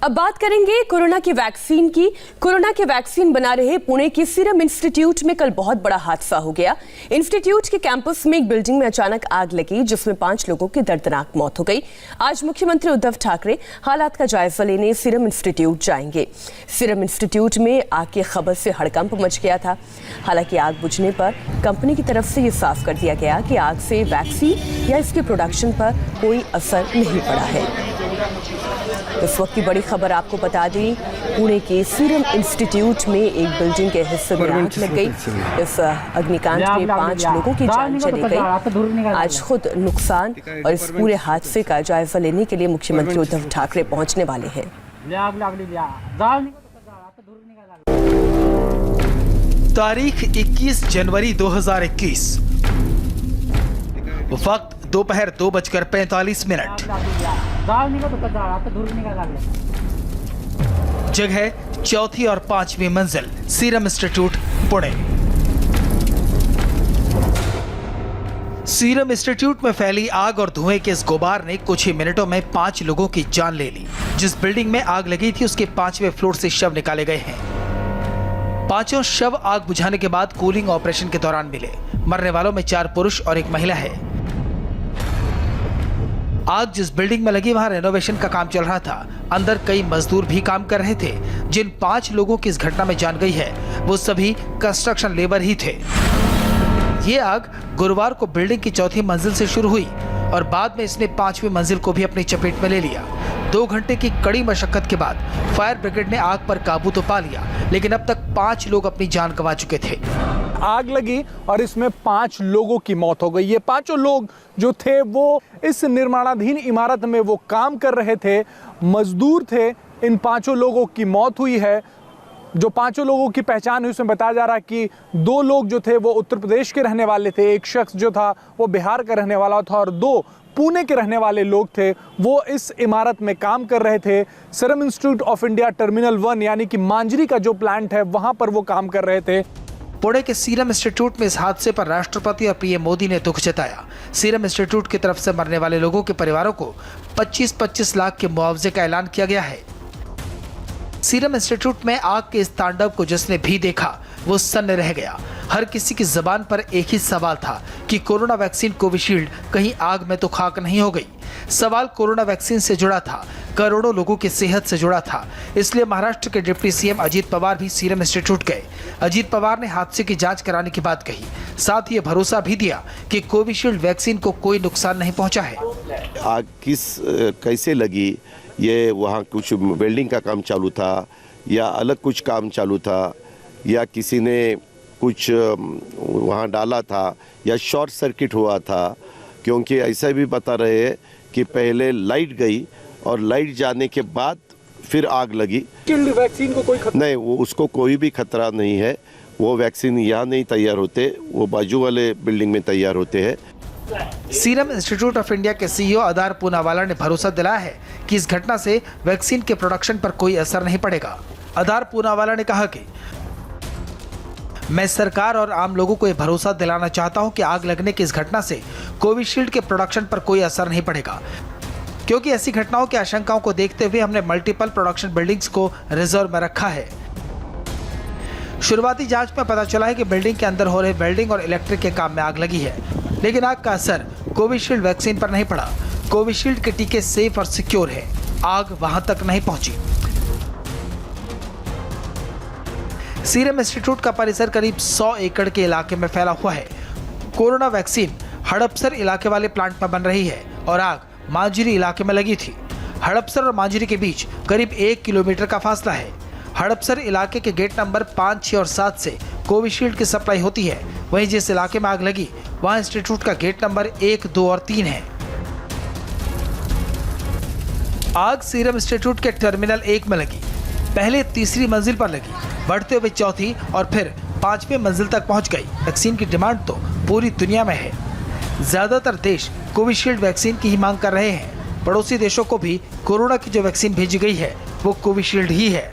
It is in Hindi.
अब बात करेंगे कोरोना की वैक्सीन की। कोरोना की वैक्सीन बना रहे पुणे के सीरम इंस्टीट्यूट में कल बहुत बड़ा हादसा हो गया। इंस्टीट्यूट के कैंपस में एक बिल्डिंग में अचानक आग लगी, जिसमें 5 लोगों की दर्दनाक मौत हो गई। आज मुख्यमंत्री उद्धव ठाकरे हालात का जायजा लेने सीरम इंस्टीट्यूट जाएंगे। सीरम इंस्टीट्यूट में आग की खबर से हड़कंप मच गया था। हालांकि आग बुझने पर कंपनी की तरफ से ये साफ कर दिया गया कि आग से वैक्सीन या इसके प्रोडक्शन पर कोई असर नहीं पड़ा है। इस वक्त की बड़ी खबर आपको बता दें, पुणे के सीरम इंस्टीट्यूट में एक बिल्डिंग के हिस्से में आग लग गई। इस अग्निकांड में 5 लोगों की जान चली गई। आज खुद नुकसान और इस पूरे हादसे का जायजा लेने के लिए मुख्यमंत्री उद्धव ठाकरे पहुंचने वाले हैं। तारीख 21 जनवरी 2021, वक्त दोपहर 2:45। जगह 4थी और 5वीं मंजिल, serum institute Pune. Serum institute में फैली आग और धुएं के इस गुबार ने कुछ ही मिनटों में 5 लोगों की जान ले ली। जिस बिल्डिंग में आग लगी थी उसके 5वें फ्लोर से शव निकाले गए हैं। 5 शव आग बुझाने के बाद कूलिंग ऑपरेशन के दौरान मिले। मरने वालों में 4 पुरुष और 1 महिला है। आग जिस बिल्डिंग में लगी वहां रेनोवेशन का काम चल रहा था। अंदर कई मजदूर भी काम कर रहे थे। जिन 5 लोगों की इस घटना में जान गई है वो सभी कंस्ट्रक्शन लेबर ही थे। ये आग गुरुवार को बिल्डिंग की 4थी मंजिल से शुरू हुई और बाद में इसने 5वीं मंजिल को भी अपनी चपेट में ले लिया। 2 घंटे की कड़ी मशक्कत के बाद फायर ब्रिगेड ने आग पर काबू तो पा लिया, लेकिन अब तक 5 लोग अपनी जान गंवा चुके थे। आग लगी और इसमें 5 लोगों की मौत हो गई। ये 5 लोग जो थे वो इस निर्माणाधीन इमारत में वो काम कर रहे थे, मजदूर थे। इन 5 लोगों की मौत हुई है। जो 5 लोगों की पहचान हुई उसमें बताया जा रहा है कि 2 लोग जो थे वो उत्तर प्रदेश के रहने वाले थे, एक शख्स जो था वो बिहार का रहने वाला था और 2 पुणे के रहने वाले लोग थे। वो इस इमारत में काम कर रहे थे। Serum institute of India terminal 1 यानी कि मांजरी का जो प्लांट है वहां पर वो काम कर रहे थे। पुणे के सीरम इंस्टीट्यूट में इस हादसे पर राष्ट्रपति और पीएम मोदी ने दुख जताया। सीरम इंस्टीट्यूट की तरफ से मरने वाले लोगों के परिवारों को 25-25 लाख के मुआवजे का ऐलान किया गया है। सीरम इंस्टीट्यूट में आग के इस तांडव को जिसने भी देखा वो सन्न रह गया। हर किसी की जबान पर एक ही सवाल था कि कोरोना वैक्सीन कोविशील्ड कहीं आग में तो खाक नहीं हो गई। सवाल कोरोना वैक्सीन से जुड़ा था, करोड़ों लोगों की सेहत से जुड़ा था। इसलिए महाराष्ट्र के डिप्टी सीएम अजीत पवार भी सीरम इंस्टीट्यूट गए। अजीत पवार ने हादसे की जांच कराने की बात कही। साथ ही ये भरोसा भी दिया कि कोविशील्ड वैक्सीन को कोई नुकसान नहीं पहुंचा है। आग कैसे लगी, ये वहाँ कुछ वेल्डिंग का काम चालू था या अलग कुछ काम चालू था या किसी ने कुछ वहाँ डाला था या शॉर्ट सर्किट हुआ था, क्योंकि ऐसा भी बता रहे हैं कि पहले लाइट गई और लाइट जाने के बाद फिर आग लगी। वैक्सीन को कोई नहीं, वो उसको कोई भी खतरा नहीं है। वो वैक्सीन यहाँ नहीं तैयार होते, वो बाजू वाले बिल्डिंग में तैयार होते हैं। सीरम इंस्टीट्यूट ऑफ इंडिया के सीईओ अदार पूनावाला ने भरोसा दिलाया है कि इस घटना से वैक्सीन के प्रोडक्शन पर कोई असर नहीं पड़ेगा। अदार पूनावाला ने कहा कि मैं सरकार और आम लोगों को यह भरोसा दिलाना चाहता हूं कि आग लगने की इस घटना से कोविशील्ड के प्रोडक्शन पर कोई असर नहीं पड़ेगा, क्योंकि ऐसी घटनाओं की आशंकाओं को देखते हुए हमने मल्टीपल प्रोडक्शन बिल्डिंग्स को रिजर्व में रखा है। शुरुआती जांच में पता चला है कि बिल्डिंग के अंदर हो रहे वेल्डिंग और इलेक्ट्रिक के काम में आग लगी है, लेकिन आग का असर कोविशील्ड वैक्सीन पर नहीं पड़ा। कोविशील्ड के टीके सेफ और सिक्योर है, आग वहां तक नहीं पहुंची। सीरम इंस्टीट्यूट का परिसर करीब 100 एकड़ के इलाके में फैला हुआ है। कोरोना वैक्सीन हड़पसर इलाके वाले प्लांट पर बन रही है और आग मांजरी इलाके में लगी थी। हड़पसर और मांजरी के बीच करीब 1 किलोमीटर का फासला है। हड़पसर इलाके के गेट नंबर 5, 6 और 7 से कोविशील्ड की सप्लाई होती है। वहीं जिस इलाके में आग लगी वहां इंस्टीट्यूट का गेट नंबर 1, 2 और 3 है। आग सीरम इंस्टीट्यूट के टर्मिनल 1 में लगी। पहले तीसरी मंजिल पर लगी, बढ़ते हुए 4थी और फिर 5वीं मंजिल तक पहुंच गई। वैक्सीन की डिमांड तो पूरी दुनिया में है। ज्यादातर देश कोविशील्ड वैक्सीन की ही मांग कर रहे हैं। पड़ोसी देशों को भी कोरोना की जो वैक्सीन भेजी गई है वो कोविशील्ड ही है।